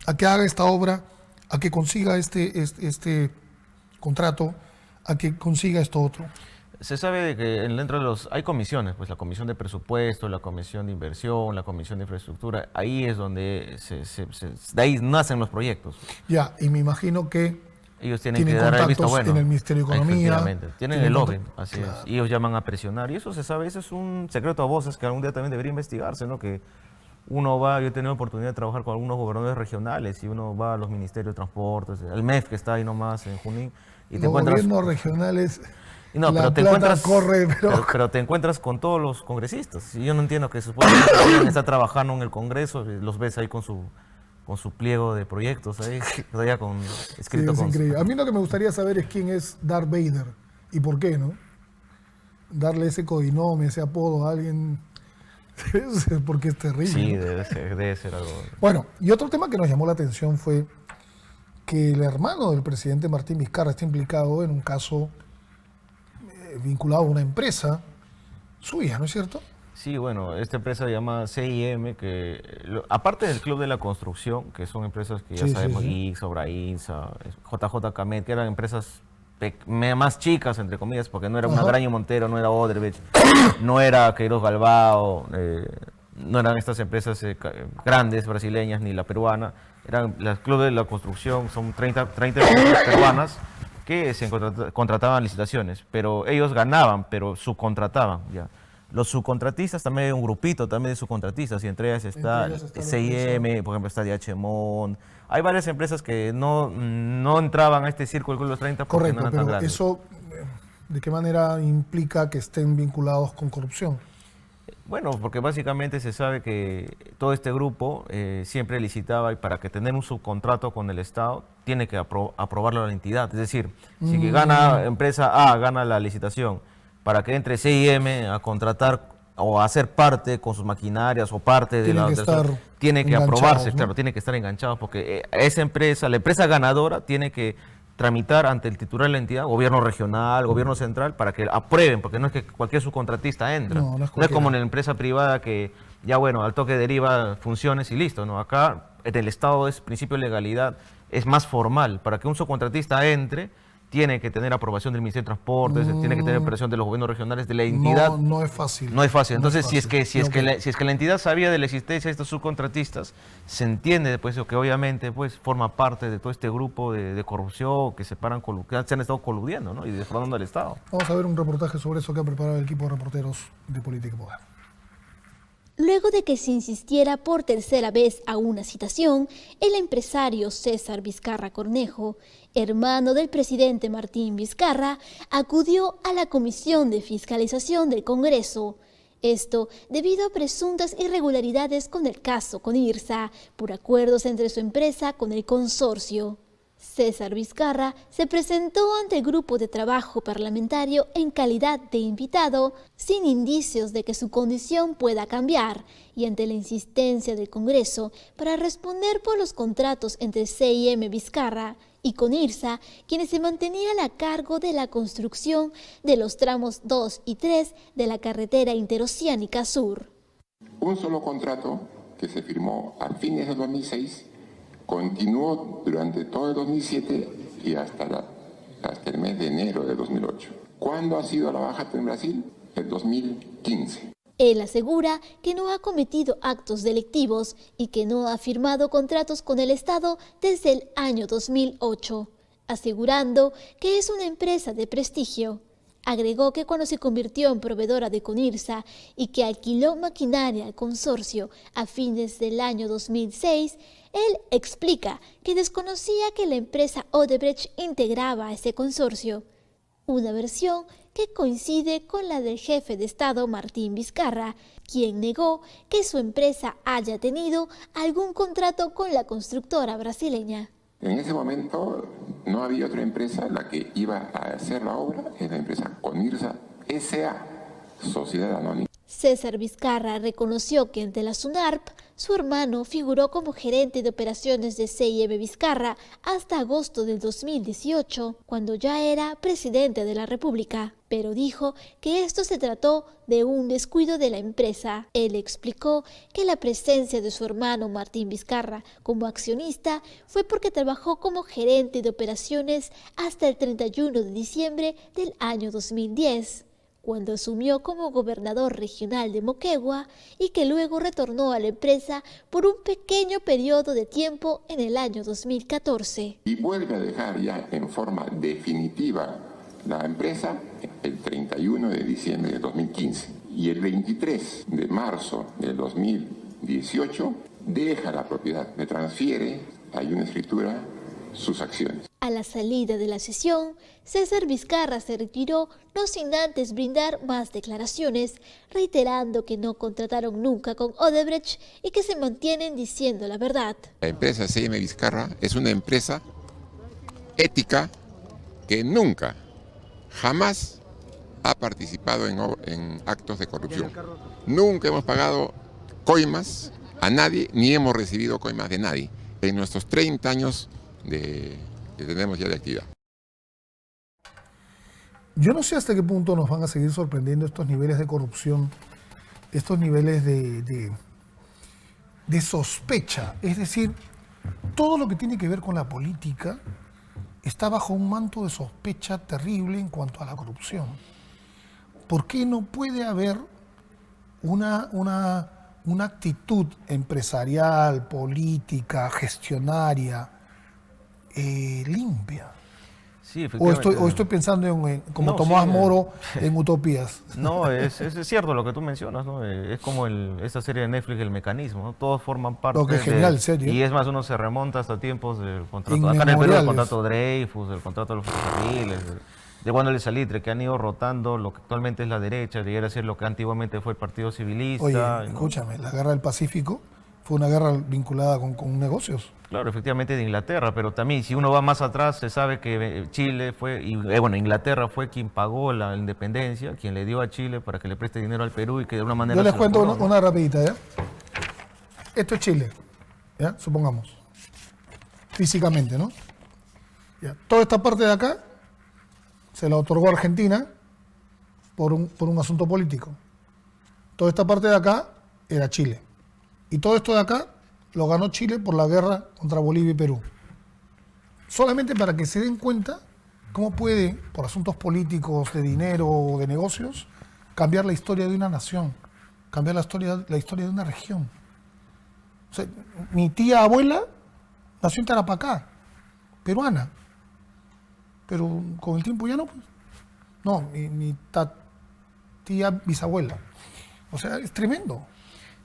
a que haga esta obra, a que consiga este contrato, a que consiga esto otro? Se sabe que dentro de hay comisiones, pues la comisión de presupuesto, la comisión de inversión, la comisión de infraestructura, ahí es donde de ahí nacen los proyectos. Ya, y me imagino que ellos tienen que dar el visto bueno. En el Ministerio de Economía. Tienen el lobby, así es. Y ellos llaman a presionar. Y eso se sabe, eso es un secreto a voces que algún día también debería investigarse, ¿no? Que uno va, yo he tenido oportunidad de trabajar con algunos gobernadores regionales y uno va a los ministerios de transportes, al MEF que está ahí nomás en Junín. Y te los gobiernos regionales, no, la pero te plata encuentras, corre, pero te encuentras con todos los congresistas. Y yo no entiendo que supuestamente está trabajando en el Congreso, los ves ahí con su pliego de proyectos ahí, todavía escrito sí, es con... increíble. A mí lo que me gustaría saber es quién es Darth Vader ¿Y por qué, no? Darle ese codinome, ese apodo a alguien, porque es terrible. Sí, ¿no? debe ser algo. Bueno, y otro tema que nos llamó la atención fue que el hermano del presidente Martín Vizcarra está implicado en un caso vinculado a una empresa suya, ¿no es cierto? Sí, bueno, esta empresa se llama CIM, que aparte del Club de la Construcción, que son empresas que ya sabemos, IX, Obrainsa, JJ Camet, que eran empresas más chicas, entre comillas, porque no era una Graño Montero, no era Odebrecht, no era Queiroz Galbao, no eran estas empresas grandes brasileñas ni la peruana, eran el Club de la Construcción, son 30 empresas peruanas que se contrataban licitaciones, pero ellos ganaban, pero subcontrataban, ya. Los subcontratistas, también hay un grupito también de subcontratistas, y entre ellas está CIM, por ejemplo está DH hay varias empresas que no entraban a este círculo de los 30 porque correcto, no eran tan pero grandes. eso, ¿de qué manera implica que estén vinculados con corrupción? Bueno, porque básicamente se sabe que todo este grupo siempre licitaba, y para que tener un subcontrato con el Estado tiene que aprobarlo la entidad. Es decir, si que gana empresa A, gana la licitación, para que entre CIM a contratar o a hacer parte con sus maquinarias o parte de tiene que aprobarse, ¿no? Claro, tiene que estar enganchados, porque esa empresa, la empresa ganadora, tiene que tramitar ante el titular de la entidad, gobierno regional, gobierno central, para que aprueben, porque no es que cualquier subcontratista entra. No es como en la empresa privada que ya bueno, al toque deriva funciones y listo, ¿no? Acá en el Estado es principio de legalidad, es más formal. Para que un subcontratista entre, tiene que tener aprobación del Ministerio de Transportes, tiene que tener aprobación de los gobiernos regionales, de la entidad. No es fácil. No es fácil. Entonces, si es que la entidad sabía de la existencia de estos subcontratistas, se entiende pues, que obviamente pues, forma parte de todo este grupo de corrupción que se han estado coludiendo, ¿no? Y defraudando al Estado. Vamos a ver un reportaje sobre eso que ha preparado el equipo de reporteros de Política y Poder. Luego de que se insistiera por tercera vez a una citación, el empresario César Vizcarra Cornejo, hermano del presidente Martín Vizcarra, acudió a la Comisión de Fiscalización del Congreso. Esto debido a presuntas irregularidades con el caso Conirsa, por acuerdos entre su empresa con el consorcio. César Vizcarra se presentó ante el grupo de trabajo parlamentario en calidad de invitado, sin indicios de que su condición pueda cambiar, y ante la insistencia del Congreso para responder por los contratos entre CIM Vizcarra y Conirsa, quienes se mantenían a cargo de la construcción de los tramos 2 y 3 de la carretera interoceánica sur. Un solo contrato que se firmó a fines de 2006 continuó durante todo el 2007 y hasta el mes de enero de 2008. ¿Cuándo ha sido la baja en Brasil? El 2015. Él asegura que no ha cometido actos delictivos y que no ha firmado contratos con el Estado desde el año 2008, asegurando que es una empresa de prestigio. Agregó que cuando se convirtió en proveedora de Conirsa y que alquiló maquinaria al consorcio a fines del año 2006, él explica que desconocía que la empresa Odebrecht integraba a ese consorcio, una versión que coincide con la del jefe de Estado Martín Vizcarra, quien negó que su empresa haya tenido algún contrato con la constructora brasileña. En ese momento no había otra empresa la que iba a hacer la obra, es la empresa Conirsa S.A., Sociedad Anónima. César Vizcarra reconoció que ante la SUNARP, su hermano figuró como gerente de operaciones de CIM Vizcarra hasta agosto del 2018, cuando ya era presidente de la República, pero dijo que esto se trató de un descuido de la empresa. Él explicó que la presencia de su hermano Martín Vizcarra como accionista fue porque trabajó como gerente de operaciones hasta el 31 de diciembre del año 2010. Cuando asumió como gobernador regional de Moquegua y que luego retornó a la empresa por un pequeño periodo de tiempo en el año 2014. Y vuelve a dejar ya en forma definitiva la empresa el 31 de diciembre de 2015. Y el 23 de marzo de 2018 deja la propiedad, le transfiere, hay una escritura, sus acciones. A la salida de la sesión, César Vizcarra se retiró, no sin antes brindar más declaraciones, reiterando que no contrataron nunca con Odebrecht y que se mantienen diciendo la verdad. La empresa CIM Vizcarra es una empresa ética que nunca, jamás ha participado en actos de corrupción. Nunca hemos pagado coimas a nadie, ni hemos recibido coimas de nadie en nuestros 30 años que tenemos ya de actividad. Yo no sé hasta qué punto nos van a seguir sorprendiendo estos niveles de corrupción, estos niveles de sospecha. Es decir, todo lo que tiene que ver con la política está bajo un manto de sospecha terrible en cuanto a la corrupción. ¿Por qué no puede haber una actitud empresarial, política, gestionaria, limpia? Sí, o estoy pensando como no, Tomás Moro en utopías. No, es cierto lo que tú mencionas, ¿no? Es como esta serie de Netflix, El Mecanismo, ¿no? Todos forman parte lo que es genial, serio. Y es más, uno se remonta hasta tiempos del contrato, acá en el Perú, el contrato Dreyfus, el contrato de los ferrocarriles, de Wanda Salitre, que han ido rotando lo que actualmente es la derecha, debería ser lo que antiguamente fue el Partido Civilista. Oye, ¿no? Escúchame, la Guerra del Pacífico fue una guerra vinculada con negocios. Claro, efectivamente de Inglaterra, pero también si uno va más atrás se sabe que Chile fue, Inglaterra fue quien pagó la independencia, quien le dio a Chile para que le preste dinero al Perú y que de una manera... Yo les cuento una rapidita, ¿ya? Esto es Chile, ¿ya? Supongamos. Físicamente, ¿no? ¿Ya? Toda esta parte de acá se la otorgó a Argentina por un asunto político. Toda esta parte de acá era Chile. Y todo esto de acá lo ganó Chile por la guerra contra Bolivia y Perú. Solamente para que se den cuenta cómo puede, por asuntos políticos, de dinero o de negocios, cambiar la historia de una nación, cambiar la historia de una región. O sea, mi tía abuela nació en Tarapacá, peruana, pero con el tiempo ya no. Pues. No, mi tía bisabuela. O sea, es tremendo.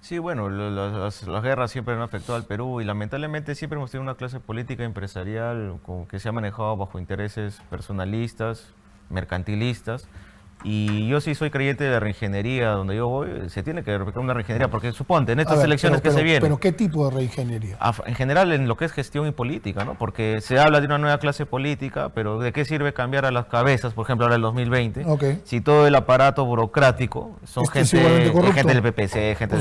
Sí, bueno, las guerras siempre han afectado al Perú y lamentablemente siempre hemos tenido una clase política empresarial que se ha manejado bajo intereses personalistas, mercantilistas. Y yo sí soy creyente de la reingeniería, donde yo voy, se tiene que respetar una reingeniería, porque suponte, en estas elecciones que se vienen... ¿Pero qué tipo de reingeniería? En general, en lo que es gestión y política, ¿no? Porque se habla de una nueva clase política, pero ¿de qué sirve cambiar a las cabezas, por ejemplo, ahora el 2020? Si todo el aparato burocrático son gente del PPC, gente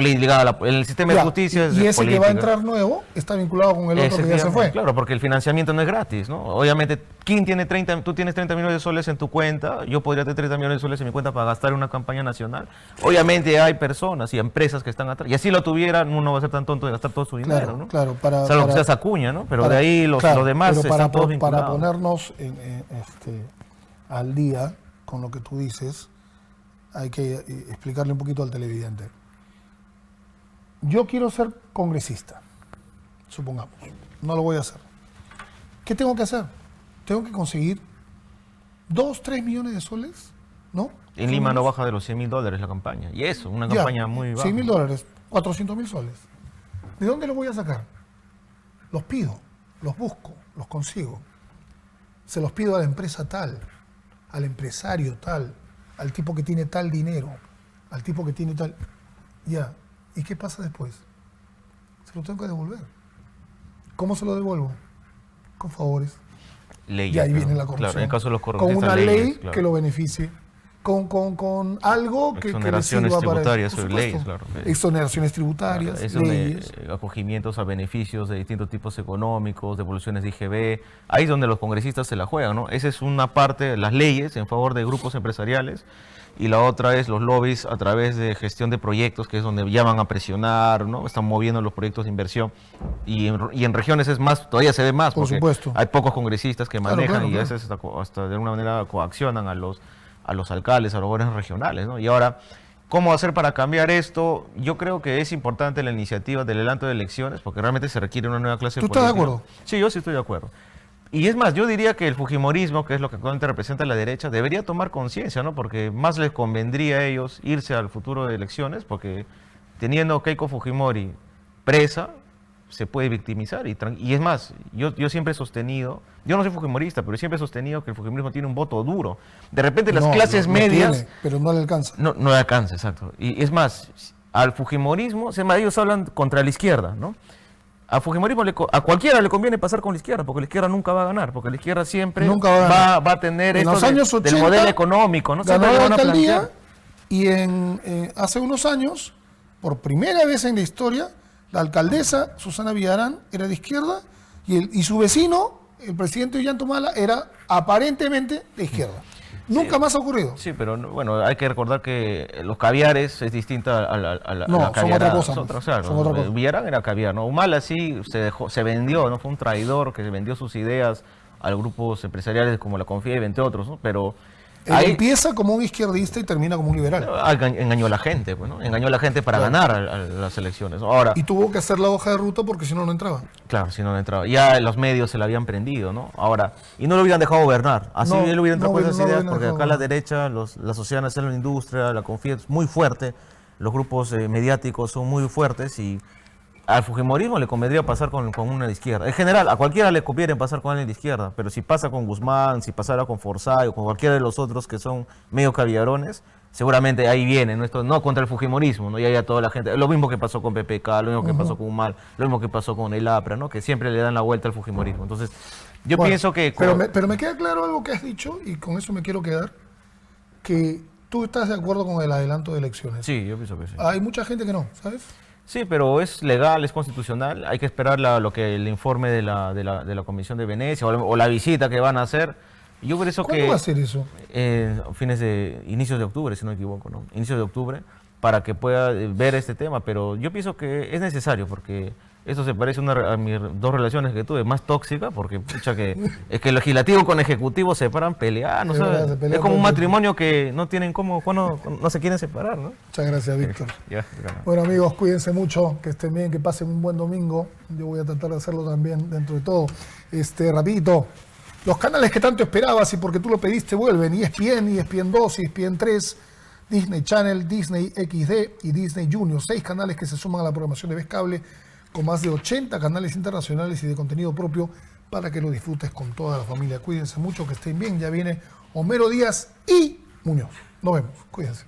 ligada al sistema de justicia es y ese política. Que va a entrar nuevo está vinculado con el otro que ya se fue. Claro, porque el financiamiento no es gratis, ¿no? Obviamente, tú tienes 30 millones de soles en tu cuenta, yo podría tener 30 millones de soles en mi cuenta para gastar en una campaña nacional. Obviamente hay personas y empresas que están atrás. Y así lo tuvieran, uno va a ser tan tonto de gastar todo su dinero, ¿no? Claro, salvo que seas Acuña, ¿no? Pero de ahí los demás están todos vinculados. Para ponernos al día con lo que tú dices, hay que explicarle un poquito al televidente. Yo quiero ser congresista, supongamos. No lo voy a hacer. ¿Qué tengo que hacer? Tengo que conseguir 2, 3 millones de soles, ¿no? En Lima no baja de los $100.000 la campaña. Y eso, una campaña muy baja. $100.000, 400.000 soles. ¿De dónde los voy a sacar? Los pido, los busco, los consigo. Se los pido a la empresa tal, al empresario tal, al tipo que tiene tal dinero, al tipo que tiene tal... Ya. ¿Y qué pasa después? Se lo tengo que devolver. ¿Cómo se lo devuelvo? Con favores. Leyes, y ahí viene la corrupción. Claro, en el caso de los con una ley que lo beneficie, con algo que le sirva para eso. Leyes, claro. Exoneraciones tributarias, claro, leyes. Acogimientos a beneficios de distintos tipos económicos, devoluciones de IGB. Ahí es donde los congresistas se la juegan, ¿no? Esa es una parte, las leyes en favor de grupos empresariales. Y la otra es los lobbies a través de gestión de proyectos, que es donde llaman a presionar, ¿no? Están moviendo los proyectos de inversión. Y en regiones es más, todavía se ve más, por supuesto. Hay pocos congresistas que manejan y a veces hasta de alguna manera coaccionan a los alcaldes, a los gobiernos regionales, ¿no? Y ahora, ¿cómo hacer para cambiar esto? Yo creo que es importante la iniciativa del adelanto de elecciones, porque realmente se requiere una nueva clase política. ¿Tú estás de acuerdo? Sí, yo sí estoy de acuerdo. Y es más, yo diría que el fujimorismo, que es lo que actualmente representa la derecha, debería tomar conciencia, ¿no? Porque más les convendría a ellos irse al futuro de elecciones, porque teniendo Keiko Fujimori presa, se puede victimizar. Y es más, yo siempre he sostenido, yo no soy fujimorista, pero siempre he sostenido que el fujimorismo tiene un voto duro. De repente las clases medias... Tiene, pero no le alcanza. No le alcanza, exacto. Y es más, al fujimorismo, ellos hablan contra la izquierda, ¿no? A Fujimorismo, a cualquiera le conviene pasar con la izquierda, porque la izquierda nunca va a ganar, porque la izquierda siempre va a tener en esto los años 80, del modelo económico, ¿no? Ganó Siempre la van a alcaldía plantear. y hace unos años, por primera vez en la historia, la alcaldesa Susana Villarán era de izquierda y su vecino, el presidente Ollantumala, era aparentemente de izquierda. Nunca más ha ocurrido. Sí, pero bueno, hay que recordar que los caviares es distinta a la No, son otra cosa. Son otra cosa. Villarán era caviar, ¿no? Humala sí se vendió, ¿no? Fue un traidor que vendió sus ideas a grupos empresariales como la Confieb, entre otros, ¿no? Pero él empieza como un izquierdista y termina como un liberal. Engañó a la gente, pues, ¿no? Engañó a la gente para ganar a las elecciones. Ahora, y tuvo que hacer la hoja de ruta porque si no, no entraba. Claro, si no entraba. Ya los medios se la habían prendido, ¿no? Ahora, y no lo hubieran dejado gobernar. Así él hubiera entrado con esas ideas, porque acá la derecha, la Sociedad Nacional de la Industria, la Confieb es muy fuerte, los grupos mediáticos son muy fuertes y al Fujimorismo le convendría pasar con una de izquierda. En general, a cualquiera le conviene pasar con alguien de izquierda, pero si pasa con Guzmán, si pasara con Forsyth o con cualquiera de los otros que son medio caviarones, seguramente ahí viene, ¿no? Esto, no contra el Fujimorismo, ¿no? Y ahí a toda la gente. Lo mismo que pasó con PPK, lo mismo que pasó con Humal, lo mismo que pasó con el APRA, ¿no? Que siempre le dan la vuelta al Fujimorismo. Entonces, yo pienso que... Pero me queda claro algo que has dicho, y con eso me quiero quedar, que tú estás de acuerdo con el adelanto de elecciones. Sí, yo pienso que sí. Hay mucha gente que no, ¿sabes? Sí, pero es legal, es constitucional. Hay que esperar lo que el informe de la Comisión de Venecia o la visita que van a hacer. Yo por eso ¿Cuándo va a ser eso? Inicios de octubre, si no me equivoco, ¿no? Inicios de octubre, para que pueda ver este tema. Pero yo pienso que es necesario, porque esto se parece a mis dos relaciones que tuve, más tóxica, porque pucha, es que el legislativo con ejecutivo se paran peleando, ¿sabes? Es como un matrimonio que no tienen no se quieren separar, ¿no? Muchas gracias, Víctor. Bueno, amigos, cuídense mucho, que estén bien, que pasen un buen domingo. Yo voy a tratar de hacerlo también dentro de todo. Rapidito, los canales que tanto esperabas y porque tú lo pediste vuelven: ESPN, ESPN 2, ESPN 3, Disney Channel, Disney XD y Disney Junior. 6 canales que se suman a la programación de Ves Cable, con más de 80 canales internacionales y de contenido propio para que lo disfrutes con toda la familia. Cuídense mucho, que estén bien. Ya viene Homero Díaz y Muñoz. Nos vemos. Cuídense.